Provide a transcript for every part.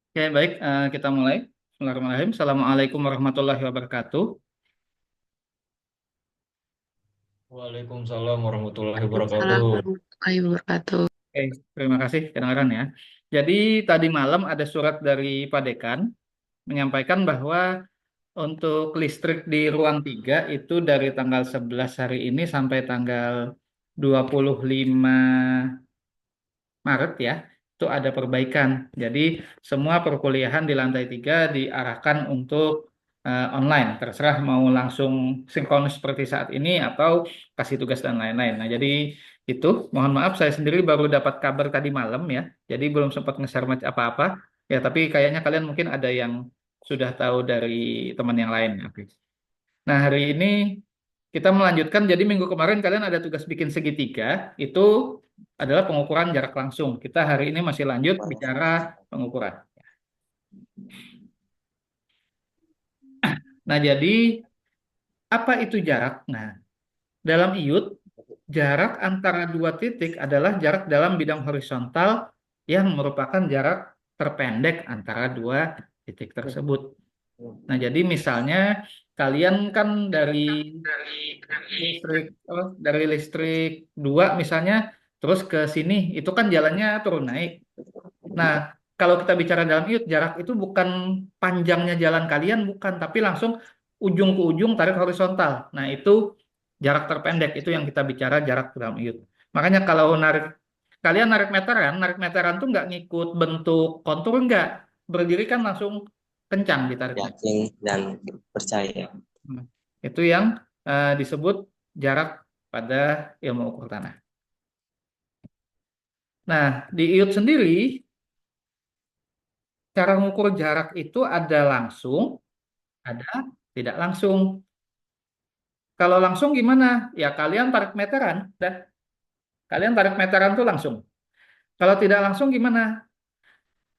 Oke, baik. Kita mulai. Bismillahirrahmanirrahim. Assalamualaikum warahmatullahi wabarakatuh. Waalaikumsalam warahmatullahi Waalaikumsalam wabarakatuh. warahmatullahi wabarakatuh. Oke, terima kasih kedengaran ya. Jadi tadi malam ada surat dari Pak Dekan menyampaikan bahwa untuk listrik di ruang 3 itu dari tanggal 11 hari ini sampai tanggal 25 Maret ya, itu ada perbaikan. Jadi semua perkuliahan di lantai 3 diarahkan untuk online. Terserah mau langsung sinkronus seperti saat ini atau kasih tugas dan lain-lain. Nah, jadi itu mohon maaf saya sendiri baru dapat kabar tadi malam ya. Jadi belum sempat nge-share apa-apa. Ya, tapi kayaknya kalian mungkin ada yang sudah tahu dari teman yang lain. Oke. Nah, hari ini kita melanjutkan, jadi minggu kemarin kalian ada tugas bikin segitiga, itu adalah pengukuran jarak langsung. Kita hari ini masih lanjut bicara pengukuran. Nah, jadi apa itu jarak? Nah, dalam IUT, jarak antara dua titik adalah jarak dalam bidang horizontal yang merupakan jarak terpendek antara dua titik tersebut. Nah, jadi misalnya kalian kan dari listrik 2 misalnya terus ke sini itu kan jalannya turun naik. Nah, kalau kita bicara dalam iut jarak itu bukan panjangnya jalan kalian bukan tapi langsung ujung ke ujung tarik horizontal. Nah, itu jarak terpendek itu yang kita bicara jarak dalam iut. Makanya kalau kalian narik meteran tuh nggak ngikut bentuk kontur nggak. Berdiri kan langsung kencang ditariknya. Yakin dan percaya. Hmm. Itu yang disebut jarak pada ilmu ukur tanah. Nah, di IUT sendiri, cara mengukur jarak itu ada langsung, ada tidak langsung. Kalau langsung gimana? Ya kalian tarik meteran, dah. Kalian tarik meteran tuh langsung. Kalau tidak langsung gimana?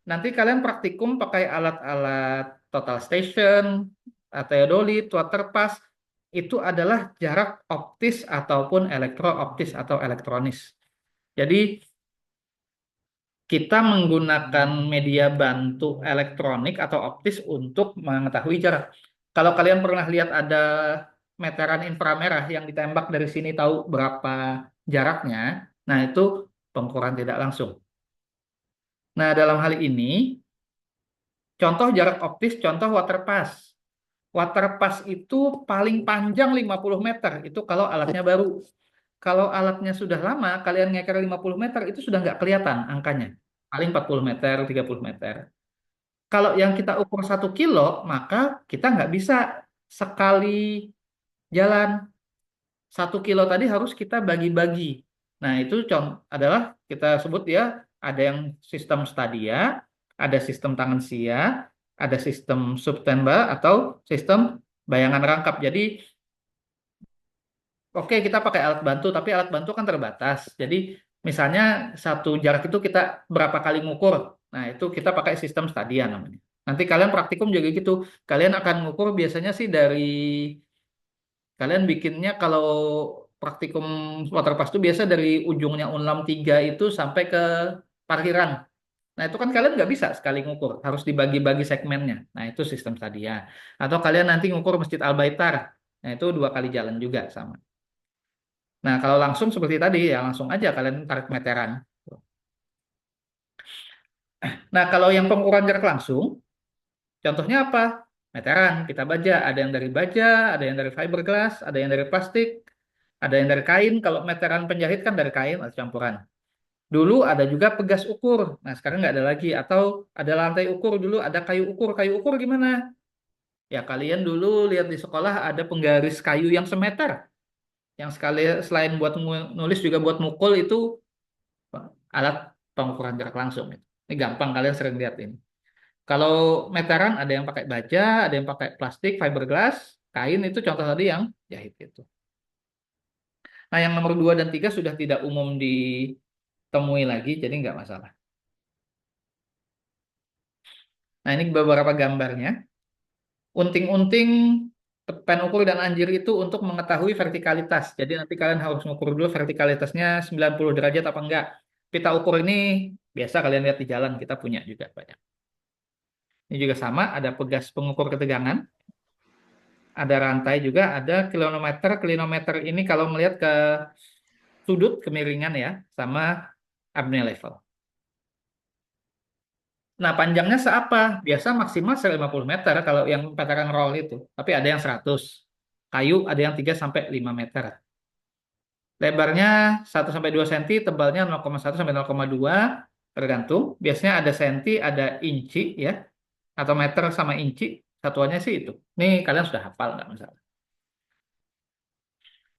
Nanti kalian praktikum pakai alat-alat total station, theodolit, water pass. Itu adalah jarak optis ataupun elektrooptis atau elektronis. Jadi kita menggunakan media bantu elektronik atau optis untuk mengetahui jarak. Kalau kalian pernah lihat ada meteran inframerah yang ditembak dari sini tahu berapa jaraknya, nah itu pengukuran tidak langsung. Nah, dalam hal ini, contoh jarak optis, contoh water pass. Water pass itu paling panjang 50 meter, itu kalau alatnya baru. Kalau alatnya sudah lama, kalian ngeker 50 meter, itu sudah nggak kelihatan angkanya. Paling 40 meter, 30 meter. Kalau yang kita ukur 1 kilo, maka kita nggak bisa sekali jalan. 1 kilo tadi harus kita bagi-bagi. Nah, itu adalah kita sebut ya, ada yang sistem stadia, ada sistem tangan sia, ada sistem subtemba, atau sistem bayangan rangkap. Jadi, oke kita pakai alat bantu, tapi alat bantu kan terbatas. Jadi, misalnya satu jarak itu kita berapa kali ngukur. Nah, itu kita pakai sistem stadia namanya. Nanti kalian praktikum juga gitu. Kalian akan ngukur biasanya sih kalian bikinnya kalau praktikum waterpass itu biasa dari ujungnya Unlam 3 itu sampai ke parkiran. Nah, itu kan kalian nggak bisa sekali ngukur, harus dibagi-bagi segmennya. Nah, itu sistem stadia. Atau kalian nanti ngukur Masjid Al-Baitar. Nah, itu 2 kali jalan juga sama. Nah, kalau langsung seperti tadi, ya langsung aja kalian tarik meteran. Nah, kalau yang pengukuran jarak langsung, contohnya apa? Meteran, kita baja. Ada yang dari baja, ada yang dari fiberglass, ada yang dari plastik, ada yang dari kain. Kalau meteran penjahit kan dari kain atau campuran. Dulu ada juga pegas ukur. Nah, sekarang nggak ada lagi. Atau ada lantai ukur dulu, ada kayu ukur. Kayu ukur gimana? Ya, kalian dulu lihat di sekolah ada penggaris kayu yang semeter. Yang sekali selain buat nulis juga buat mukul itu alat pengukuran jarak langsung. Ini gampang kalian sering lihat ini. Kalau meteran ada yang pakai baja, ada yang pakai plastik, fiberglass, kain itu contoh tadi yang jahit itu. Nah, yang nomor 2 dan 3 sudah tidak umum ditemui lagi, jadi nggak masalah. Nah, ini beberapa gambarnya. Unting-unting, pen ukur dan anjir itu untuk mengetahui vertikalitas. Jadi nanti kalian harus mengukur dulu vertikalitasnya 90 derajat apa enggak. Pita ukur ini biasa kalian lihat di jalan, kita punya juga banyak. Ini juga sama, ada pegas pengukur ketegangan, ada rantai juga, ada klinometer. Klinometer ini kalau melihat ke sudut kemiringan ya, sama apnea level. Nah, panjangnya seapa? Biasa maksimal 150 meter kalau yang meteran roll itu. Tapi ada yang 100. Kayu ada yang 3 sampai 5 meter. Lebarnya 1 sampai 2 cm, tebalnya 0,1 sampai 0,2, tergantung. Biasanya ada senti, ada inci ya, atau meter sama inci. Satuannya sih itu. Nih kalian sudah hafal nggak masalah.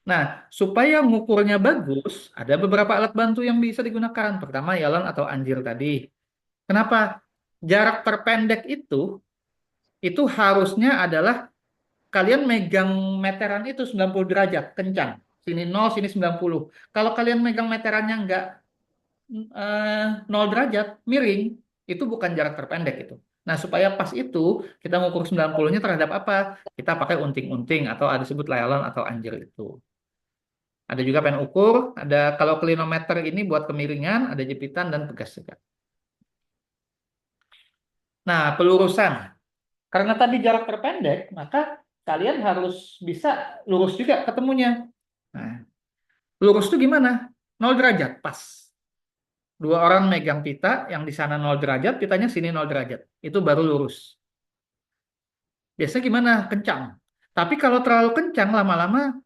Nah, supaya ngukurnya bagus, ada beberapa alat bantu yang bisa digunakan. Pertama, yalon atau anjir tadi. Kenapa? Jarak terpendek itu harusnya adalah kalian megang meteran itu 90 derajat, kencang. Sini 0, sini 90. Kalau kalian megang meterannya nggak 0 derajat, miring, itu bukan jarak terpendek itu. Nah, supaya pas itu, kita ngukur 90-nya terhadap apa? Kita pakai unting-unting atau ada disebut layalon atau anjir itu. Ada juga pen ukur, ada kalau klinometer ini buat kemiringan, ada jepitan dan pegas juga. Nah, pelurusan. Karena tadi jarak terpendek, maka kalian harus bisa lurus juga ketemunya. Nah, lurus itu gimana? 0 derajat, pas. Dua orang megang pita, yang di sana 0 derajat, pitanya sini 0 derajat. Itu baru lurus. Biasanya gimana? Kencang. Tapi kalau terlalu kencang, lama-lama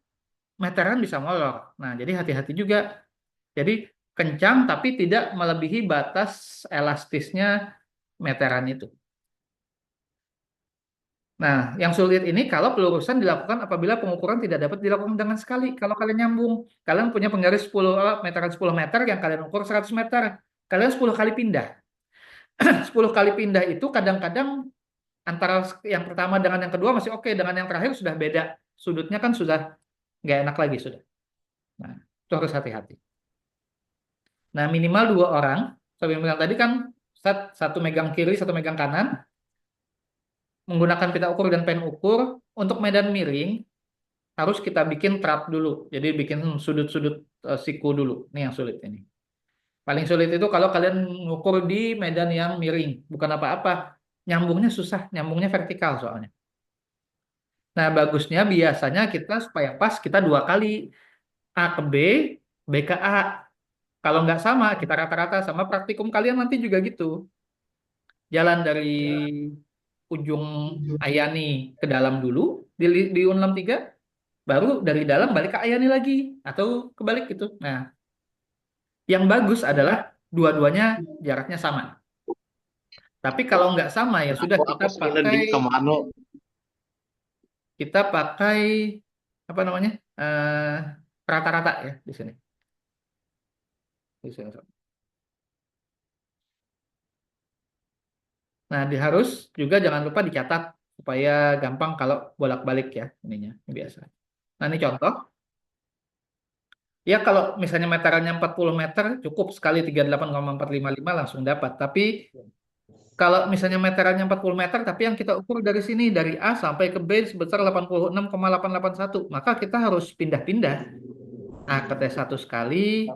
meteran bisa molor. Nah, jadi hati-hati juga. Jadi kencang tapi tidak melebihi batas elastisnya meteran itu. Nah, yang sulit ini kalau pelurusan dilakukan apabila pengukuran tidak dapat dilakukan dengan sekali. Kalau kalian nyambung, kalian punya penggaris 10 meteran 10 meter yang kalian ukur 100 meter. Kalian 10 kali pindah. 10 kali pindah itu kadang-kadang antara yang pertama dengan yang kedua masih oke, dengan yang terakhir sudah beda. Sudutnya kan sudah nggak enak lagi sudah. Nah, itu harus hati-hati. Nah, minimal 2 orang. Saya bilang tadi kan satu megang kiri, satu megang kanan, menggunakan pita ukur dan pen ukur. Untuk medan miring harus kita bikin trap dulu. Jadi bikin sudut-sudut siku dulu. Ini yang sulit ini. Paling sulit itu kalau kalian ngukur di medan yang miring, bukan apa-apa. Nyambungnya susah, nyambungnya vertikal soalnya. Nah, bagusnya biasanya kita supaya pas kita 2 kali. A ke B, B ke A. Kalau nggak sama, kita rata-rata sama praktikum kalian nanti juga gitu. Jalan dari ujung Ayani ke dalam dulu, di Unlam 3, baru dari dalam balik ke Ayani lagi. Atau kebalik gitu. Nah, yang bagus adalah dua-duanya jaraknya sama. Tapi kalau nggak sama ya sudah kita pakai apa namanya rata-rata ya di sini. Di sini. Nah, harus juga jangan lupa dicatat supaya gampang kalau bolak-balik ya ininya, ini biasa. Nah, ini contoh. Ya, kalau misalnya meterannya 40 meter, cukup sekali 38,455 langsung dapat. Tapi kalau misalnya meterannya 40 meter, tapi yang kita ukur dari sini, dari A sampai ke B sebesar 86,881, maka kita harus pindah-pindah. A ke T1 sekali,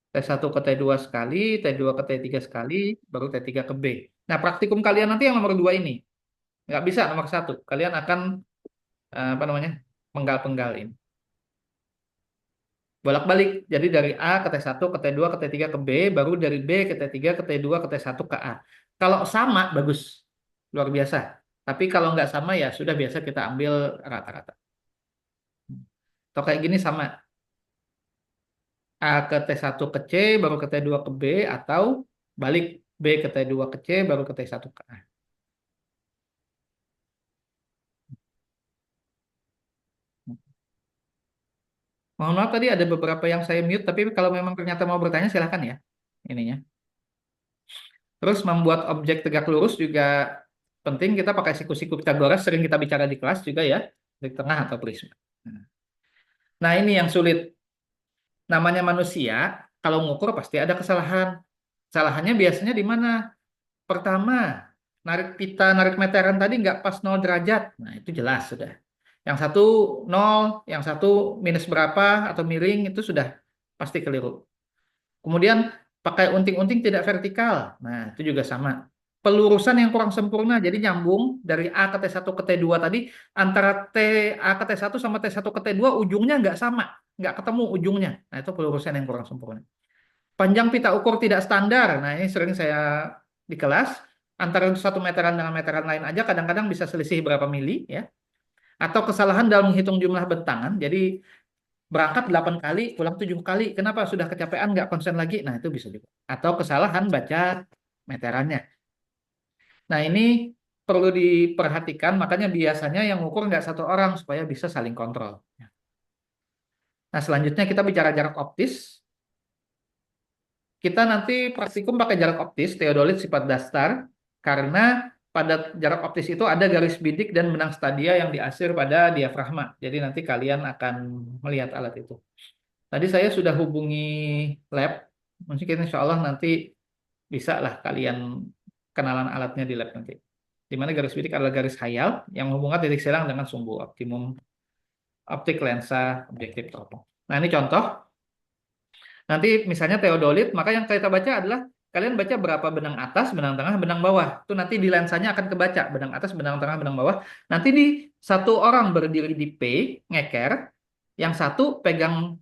T1 ke T2 sekali, T2 ke T3 sekali, baru T3 ke B. Nah, praktikum kalian nanti yang nomor 2 ini. Nggak bisa nomor 1. Kalian akan, apa namanya, penggal-penggalin. Bolak-balik. Jadi dari A ke T1, ke T2, ke T3, ke B, baru dari B ke T3, ke T2, ke T1, ke A. Kalau sama, bagus. Luar biasa. Tapi kalau nggak sama, ya sudah biasa kita ambil rata-rata. Atau kayak gini sama. A ke T1 ke C, baru ke T2 ke B, atau balik B ke T2 ke C, baru ke T1 ke A. Mohon maaf tadi ada beberapa yang saya mute, tapi kalau memang ternyata mau bertanya silahkan ya ininya. Terus membuat objek tegak lurus juga penting, kita pakai siku-siku Pitagoras, sering kita bicara di kelas juga ya, di tengah atau prisma. Nah, ini yang sulit. Namanya manusia, kalau ngukur pasti ada kesalahan. Kesalahannya biasanya di mana? Pertama, narik meteran tadi nggak pas 0 derajat. Nah, itu jelas sudah. Yang satu 0, yang satu minus berapa atau miring, itu sudah pasti keliru. Kemudian pakai unting-unting tidak vertikal. Nah, itu juga sama. pelurusan yang kurang sempurna. Jadi nyambung dari A ke T1 ke T2 tadi, antara A ke T1 sama T1 ke T2 ujungnya nggak sama, nggak ketemu ujungnya. Nah, itu pelurusan yang kurang sempurna. Panjang pita ukur tidak standar. Nah, ini sering saya di kelas. Antara satu meteran dengan meteran lain aja kadang-kadang bisa selisih berapa mili ya. Atau kesalahan dalam menghitung jumlah bentangan. Jadi berangkat 8 kali, pulang 7 kali. Kenapa? Sudah kecapean, nggak konsen lagi. Nah, itu bisa juga. Atau kesalahan baca meterannya. Nah, ini perlu diperhatikan, makanya biasanya yang ngukur nggak satu orang supaya bisa saling kontrol. Nah, selanjutnya kita bicara jarak optis. Kita nanti praktikum pakai jarak optis, teodolit sifat dasar, karena pada jarak optis itu ada garis bidik dan benang stadia yang diasir pada diafragma. Jadi nanti kalian akan melihat alat itu. Tadi saya sudah hubungi lab, mungkin insya Allah nanti bisa lah kalian kenalan alatnya di lab nanti. Di mana garis bidik adalah garis khayal yang menghubungkan titik silang dengan sumbu optimum optik lensa objektif teropong. Nah, ini contoh. Nanti misalnya teodolit, maka yang kita baca adalah kalian baca berapa benang atas, benang tengah, benang bawah. Itu nanti di lensanya akan kebaca benang atas, benang tengah, benang bawah. Nanti di satu orang berdiri di P, ngeker, yang satu pegang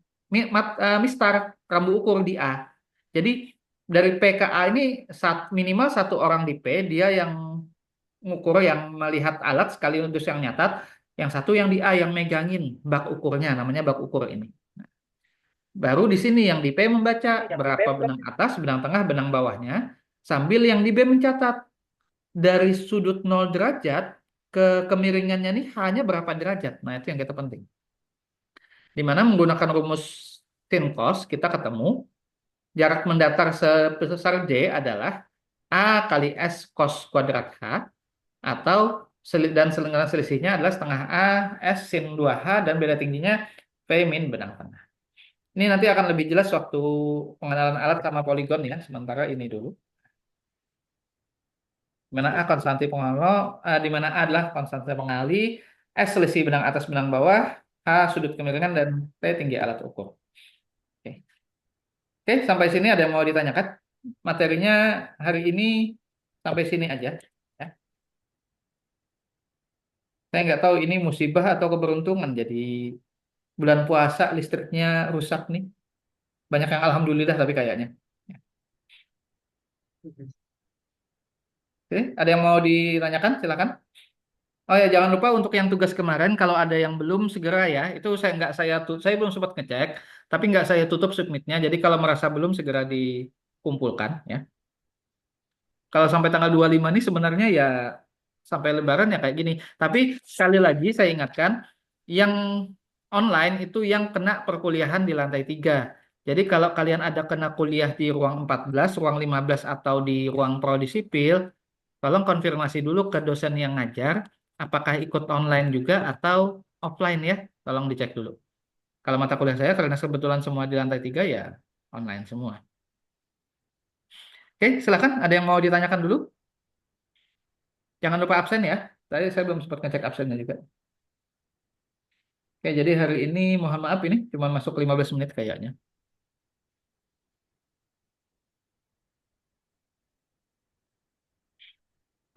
mistar, rambu ukur di A. Jadi dari P ke A ini minimal satu orang di P, dia yang ngukur, yang melihat alat sekaligus yang nyatat, yang satu yang di A yang megangin bak ukurnya, namanya bak ukur ini. Baru di sini yang di P membaca berapa benang atas, benang tengah, benang bawahnya, sambil yang di B mencatat dari sudut 0 derajat ke kemiringannya nih hanya berapa derajat. Nah, itu yang kita penting. Di mana menggunakan rumus sin cos kita ketemu jarak mendatar sebesar D adalah A kali S cos kuadrat H, atau dan lingkaran selisihnya adalah setengah A S sin 2H, dan beda tingginya V min benang tengah. Ini nanti akan lebih jelas waktu pengenalan alat sama poligon ya. Sementara ini dulu. Di mana A konstansi pengalih, di mana A adalah konstansi pengalih, S selisih benang atas benang bawah, H sudut kemiringan, dan T tinggi alat ukur. Oke. Oke, sampai sini ada yang mau ditanyakan? Materinya hari ini sampai sini aja. Ya. Saya nggak tahu ini musibah atau keberuntungan. Jadi bulan puasa listriknya rusak nih. Banyak yang alhamdulillah tapi kayaknya. Ya. Oke, ada yang mau ditanyakan? Silakan. Oh ya, jangan lupa untuk yang tugas kemarin, kalau ada yang belum segera ya, itu saya belum sempat ngecek, tapi nggak saya tutup submitnya. Jadi kalau merasa belum segera dikumpulkan ya. Kalau sampai tanggal 25 ini sebenarnya ya sampai Lebaran ya kayak gini. Tapi sekali lagi saya ingatkan, yang online itu yang kena perkuliahan di lantai 3. Jadi kalau kalian ada kena kuliah di ruang 14, ruang 15, atau di ruang prodi sipil, tolong konfirmasi dulu ke dosen yang ngajar, apakah ikut online juga atau offline ya. Tolong dicek dulu. Kalau mata kuliah saya, karena kebetulan semua di lantai 3 ya online semua. Oke, silakan. Ada yang mau ditanyakan dulu? Jangan lupa absen ya. Tadi saya belum sempat ngecek absennya juga. Oke, jadi hari ini mohon maaf ini cuma masuk 15 menit kayaknya.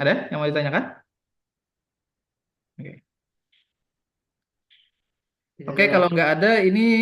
Ada yang mau ditanyakan? Oke, Oke, kalau nggak ada ini